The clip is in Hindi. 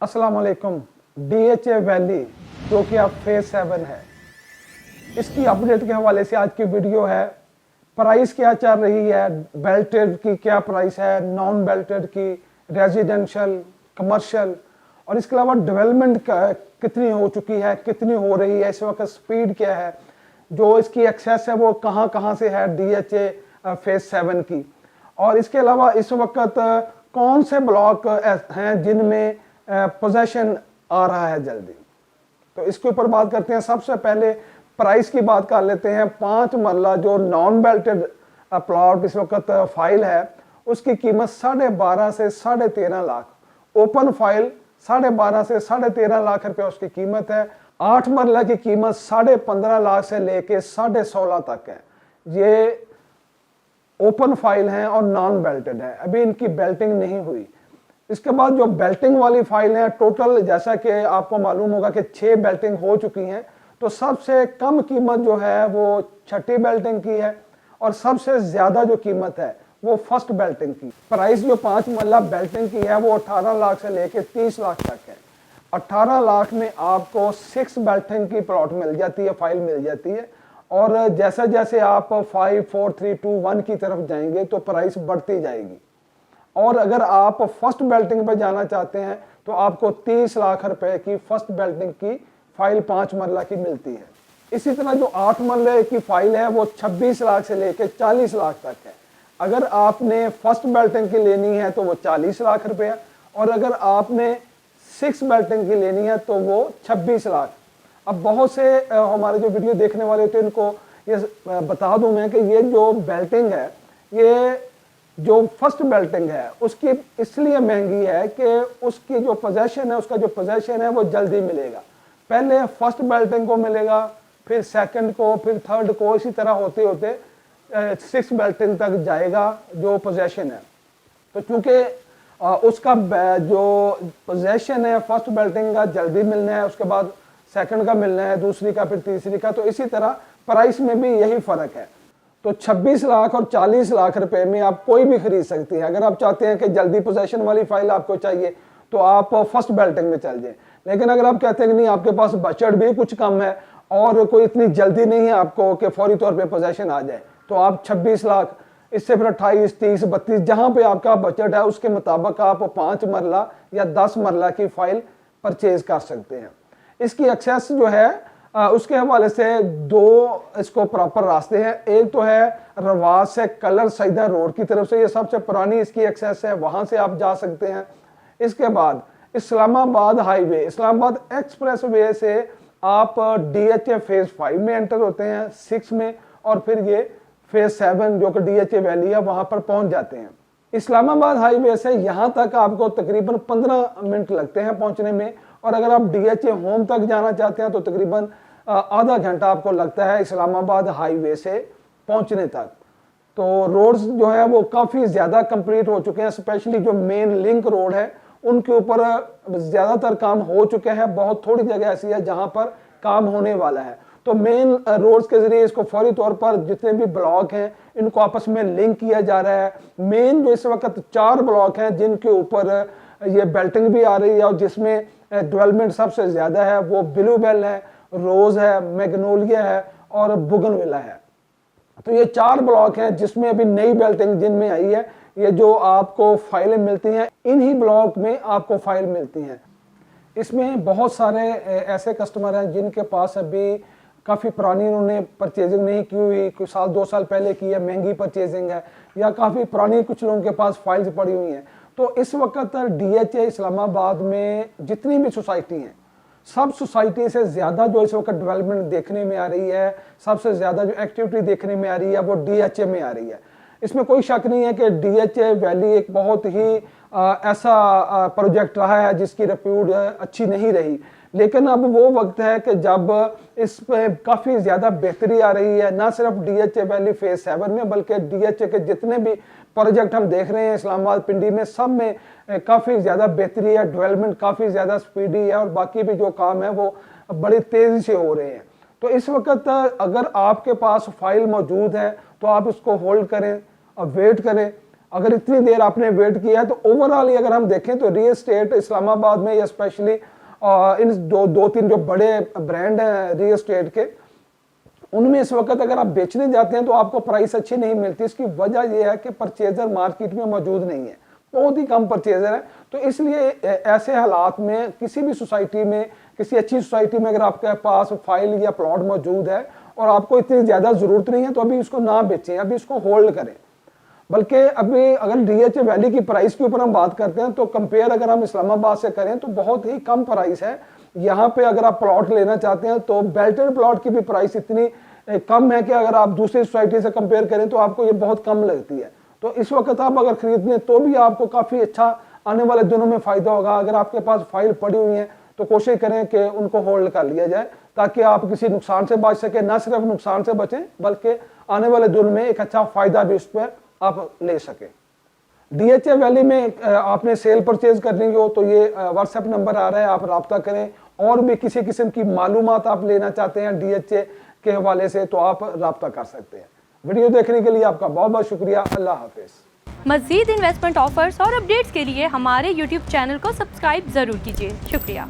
अस्सलाम वालेकुम। DHA वैली जो कि अब फेज 7 है, इसकी अपडेट के हवाले से आज की वीडियो है। प्राइस क्या चल रही है, बेल्टेड की क्या प्राइस है, नॉन बेल्टेड की, रेजिडेंशियल, कमर्शियल, और इसके अलावा डेवलपमेंट कितनी हो चुकी है, कितनी हो रही है, इस वक्त स्पीड क्या है, जो इसकी एक्सेस है वो कहाँ कहाँ से है DHA फेज 7 की, और इसके अलावा इस वक्त कौन से ब्लॉक हैं जिनमें पोजेशन आ रहा है जल्दी। तो इसके ऊपर बात करते हैं। सबसे पहले प्राइस की बात कर लेते हैं। 5 मरला जो नॉन बेल्टेड प्लॉट इस वक्त फाइल है, उसकी कीमत 12.5 से 13.5 लाख, ओपन फाइल 12.5 से 13.5 लाख रुपए उसकी कीमत है। 8 मरला की कीमत 15.5 लाख से लेके 16.5 तक है। ये ओपन फाइल हैं और नॉन बेल्टेड है, अभी इनकी बेल्टिंग नहीं हुई। इसके बाद जो बेल्टिंग वाली फाइल है, टोटल जैसा कि आपको मालूम होगा कि 6 बेल्टिंग हो चुकी हैं, तो सबसे कम कीमत जो है वो छठी बेल्टिंग की है और सबसे ज्यादा जो कीमत है वो फर्स्ट बेल्टिंग की। प्राइस जो 5 मरला बेल्टिंग की है वो 18 लाख से लेके 30 लाख तक है। 18 लाख में आपको 6 बेल्टिंग की प्लॉट मिल जाती है, फाइल मिल जाती है, और जैसे जैसे आप 5, 4, 3, 2, 1 की तरफ जाएंगे तो प्राइस बढ़ती जाएगी। और अगर आप फर्स्ट बेल्टिंग पर जाना चाहते हैं तो आपको 30 लाख रुपए की फर्स्ट बेल्टिंग की फाइल 5 मरला की मिलती है। इसी तरह जो 8 मरले की फाइल है वो 26 लाख से लेकर 40 लाख तक है। अगर आपने फर्स्ट बेल्टिंग की लेनी है तो वो 40 लाख रुपया, और अगर आपने 6 बेल्टिंग की लेनी है तो वो 26 लाख। अब बहुत से हमारे जो वीडियो देखने वाले थे उनको ये बता दूं मैं कि ये जो बेल्टिंग है, ये जो फर्स्ट बेल्टिंग है उसकी इसलिए महंगी है कि उसकी जो पोजेशन है, उसका जो पोजेशन है वो जल्दी मिलेगा। पहले फर्स्ट बेल्टिंग को मिलेगा, फिर सेकंड को, फिर थर्ड को, इसी तरह होते होते 6 बेल्टिंग तक जाएगा जो पोजेशन है। तो चूंकि उसका जो पोजेशन है फर्स्ट बेल्टिंग का जल्दी मिलना है, उसके बाद सेकंड का मिलना है, दूसरी का, फिर तीसरी का, तो इसी तरह प्राइस में भी यही फर्क है। तो 26 लाख और 40 लाख रुपए में आप कोई भी खरीद सकती हैं। अगर आप चाहते हैं कि जल्दी पोजेशन वाली फाइल आपको चाहिए तो आप फर्स्ट बेल्टिंग में चल जाएं, लेकिन अगर आप कहते हैं कि नहीं, आपके पास बजट भी कुछ कम है और कोई इतनी जल्दी नहीं है आपको कि फौरी तौर पे पोजेशन आ जाए, तो आप 26 लाख, इससे फिर 28, 30, 32 जहां पे आपका बजट है उसके मुताबिक आप 5 मरला या 10 मरला की फाइल परचेज कर सकते हैं। इसकी एक्सेस जो है उसके हवाले से 2 इसको प्रॉपर रास्ते हैं। एक तो है रवास से कलर सईदा रोड की तरफ से, ये सबसे पुरानी इसकी एक्सेस है, वहां से आप जा सकते हैं। इसके बाद Islamabad highway, Islamabad express way से आप DHA फेज 5 में एंटर होते हैं, 6 में, और फिर ये फेज 7 जो कि DHA वैली है वहां पर पहुंच जाते हैं। इस्लामाबाद हाईवे से यहां तक आपको तकरीबन 15 मिनट लगते हैं पहुंचने में, और अगर आप DHA होम तक जाना चाहते हैं तो तकरीबन आधा घंटा आपको लगता है इस्लामाबाद हाईवे से पहुंचने तक। तो रोड्स जो है वो काफ़ी ज़्यादा कंप्लीट हो चुके हैं, स्पेशली जो मेन लिंक रोड है उनके ऊपर ज़्यादातर काम हो चुके हैं। बहुत थोड़ी जगह ऐसी है जहां पर काम होने वाला है। तो मेन रोड्स के जरिए इसको फौरी तौर पर जितने भी ब्लॉक हैं इनको आपस में लिंक किया जा रहा है। मेन जो इस वक्त 4 ब्लॉक हैं जिनके ऊपर ये बेल्टिंग भी आ रही है और जिसमें डेवलपमेंट सबसे ज़्यादा है वो ब्लू बेल है, रोज है, मैग्नोलिया है और बुगनविला है। तो ये 4 ब्लॉक हैं जिसमें अभी नई बेल्टिंग जिनमें आई है। ये जो आपको फाइलें मिलती हैं इन्हीं ब्लॉक में आपको फाइल मिलती हैं। इसमें बहुत सारे ऐसे कस्टमर हैं जिनके पास अभी काफ़ी पुरानी उन्होंने परचेजिंग नहीं की हुई, कुछ साल 2 साल पहले की है, महंगी परचेजिंग है, या काफ़ी पुरानी कुछ लोगों के पास फाइल्स पड़ी हुई हैं। तो इस वक्त DHA इस्लामाबाद में जितनी भी सोसाइटी हैं, सब सोसाइटी से ज़्यादा जो इस वक्त डेवलपमेंट देखने में आ रही है, सबसे ज़्यादा जो एक्टिविटी देखने में आ रही है वो DHA में आ रही है। इसमें कोई शक नहीं है कि DHA वैली एक बहुत ही ऐसा प्रोजेक्ट रहा है जिसकी रिप्यूट अच्छी नहीं रही, लेकिन अब वो वक्त है कि जब इस पे काफ़ी ज़्यादा बेहतरी आ रही है, ना सिर्फ DHA वैली फेज 7 में बल्कि DHA के जितने भी प्रोजेक्ट हम देख रहे हैं इस्लामाबाद पिंडी में, सब में काफ़ी ज़्यादा बेहतरी है, डेवलपमेंट काफ़ी ज़्यादा स्पीडी है और बाकी भी जो काम है वो बड़ी तेज़ी से हो रहे हैं। तो इस वक्त अगर आपके पास फाइल मौजूद है तो आप इसको होल्ड करें और वेट करें। अगर इतनी देर आपने वेट किया है तो ओवरऑल ही अगर हम देखें तो रियल एस्टेट इस्लामाबाद में या स्पेशली इन दो तीन जो बड़े ब्रांड हैं रियल एस्टेट के, उनमें इस वक्त अगर आप बेचने जाते हैं तो आपको प्राइस अच्छी नहीं मिलती। इसकी वजह यह है कि परचेजर मार्केट में मौजूद नहीं है, बहुत ही कम परचेजर है। तो इसलिए ऐसे हालात में किसी भी सोसाइटी में, किसी अच्छी सोसाइटी में अगर आपके पास फाइल या प्लॉट मौजूद है और आपको इतनी ज़्यादा ज़रूरत नहीं है तो अभी इसको ना बेचें, अभी इसको होल्ड करें। बल्कि अभी अगर डीएचए वैली की प्राइस के ऊपर हम बात करते हैं तो कंपेयर अगर हम इस्लामाबाद से करें तो बहुत ही कम प्राइस है। यहाँ पे अगर आप प्लॉट लेना चाहते हैं तो बेल्टेड प्लॉट की भी प्राइस इतनी कम है कि अगर आप दूसरी सोसाइटी से कंपेयर करें तो आपको ये बहुत कम लगती है। तो इस वक्त आप अगर खरीदने तो भी आपको काफ़ी अच्छा आने वाले दिनों में फ़ायदा होगा। अगर आपके पास फाइल पड़ी हुई है तो कोशिश करें कि उनको होल्ड कर लिया जाए ताकि आप किसी नुकसान से बच सकें, ना सिर्फ नुकसान से बचें बल्कि आने वाले दिनों में एक अच्छा फ़ायदा भी उस पर आप ले सकें। डीएचए वैली में आपने सेल परचेज करनी हो तो ये व्हाट्सएप नंबर आ रहा है, आप रब्ता करें। और भी किसी किस्म की मालूमात आप लेना चाहते हैं डीएचए के हवाले से तो आप रब्ता कर सकते हैं। वीडियो देखने के लिए आपका बहुत बहुत शुक्रिया। अल्लाह हाफिज़। मज़ीद इन्वेस्टमेंट ऑफर्स और अपडेट्स के लिए हमारे YouTube चैनल को सब्सक्राइब ज़रूर कीजिए। शुक्रिया।